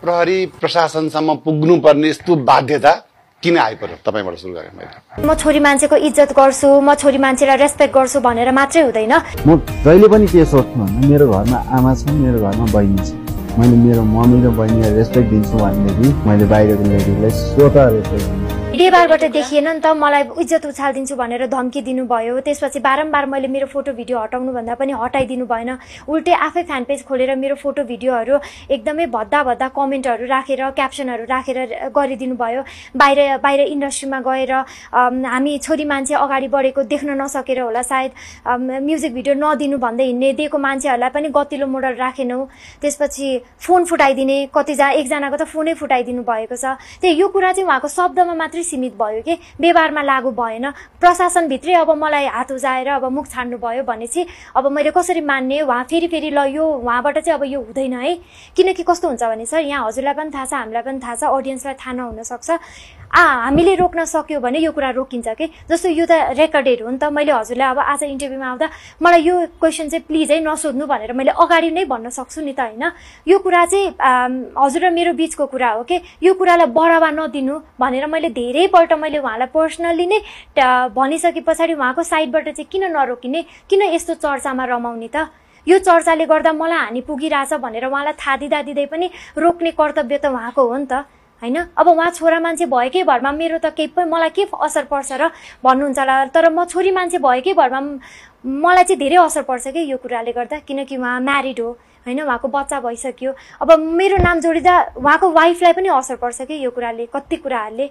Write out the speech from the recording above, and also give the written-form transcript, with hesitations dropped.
प्रहरी प्रशासनसम्म पुग्नुपर्ने यस्तो बाध्यता किन आइपर्यो तपाईबाट सुरु गरे मैले म छोरी मान्छेको इज्जत गर्छु म छोरी मान्छेलाई रेस्पेक्ट गर्छु भनेर मात्रै हुँदैन म जहिले पनि के सोच्छु भन्दा मेरो घरमा आमा छ मेरो घरमा बहिनी छ मैले मेरो मम्मी र बहिनीलाई रेस्पेक्ट दिन्छु भनेदेखि मैले बाहिरको लेडीलाई स्वतः रेस्पेक्ट दिन्छु बेबारबाट देखिएन नि त मलाई इज्जत उछाल्दिन्छु भनेर धम्की दिनुभयो त्यसपछि बारम्बार मैले मेरो फोटो भिडियो हटाउनु भन्दा पनि हटाइदिनु भएन उल्टे आफै फ्यान पेज खोलेर मेरो फोटो भिडियोहरू एकदमै भद्दा भद्दा कमेन्टहरू राखेर क्याप्सनहरू राखेर गरिदिनु भयो बाहिर इन्डस्ट्रीमा गएर हामी छोरी मान्छे अगाडि बढेको देख्न नसकेर होला सायद म्युजिक भिडियो नदिनु भन्दै हिँड्ने दिएको मान्छेहरूलाई पनि गतिलो मोडल राखेनौ त्यसपछि फोन फुटाइदिने एकजनाको त फोनै फुटाइदिनु भएको छ यो कुरा चाहिँ उहाँको शब्दमा मात्रै सीमित भयो कि व्यवहारमा लागू भएन प्रशासन भित्रै अब मलाई हात उजाएर अब मुख छाड्नु भयो भनेपछि अब मैले कसरी मान्ने उहाँ फेरि ल यो उहाँबाट चाहिँ अब यो हुँदैन है किनकि कस्तो हुन्छ भने सर यहाँ हजुरलाई पनि थाहा छ हामीलाई पनि थाहा छ अडियन्सलाई थाहा नहुन सक्छ हामीले रोक्न सक्यो भने यो कुरा रोकिन्छ कि जस्तो यो त रेकर्डेड हो नि त मैले हजुरलाई अब आज इन्टरभ्यूमा आउँदा मलाई यो क्वेसन चाहिँ प्लिज है नसोध्नु भनेर मैले अगाडि नै भन्न सक्छु नि त हैन यो कुरा चाहिँ हजुर र मेरो बीचको कुरा हो कि यो कुरालाई बढावा नदिनु भनेर मैले धेरैपल्ट मैले उहाँलाई पर्सनली नै भनिसके पछाडि उहाँको साइडबाट चाहिँ किन नरोकिने किन यस्तो चर्चामा रमाउने त यो चर्चाले गर्दा मलाई हानि पुगिरहेछ भनेर उहाँलाई थाहा दिँदै पनि रोक्ने कर्तव्य त उहाँको हो नि त हैन अब उहाँ छोरा मान्छे भएकै भरमा मेरो त केही पनि मलाई के असर पर्छ र भन्नुहुन्छ होला तर म छोरी मान्छे भएकै भरमा मलाई चाहिँ धेरै असर पर्छ कि यो कुराले गर्दा किनकि उहाँ म्यारिड हो हैन उहाँको बच्चा भइसक्यो अब मेरो नाम जोडिदा उहाँको वाइफलाई पनि असर पर्छ कि यो कुराले कति कुराहरूले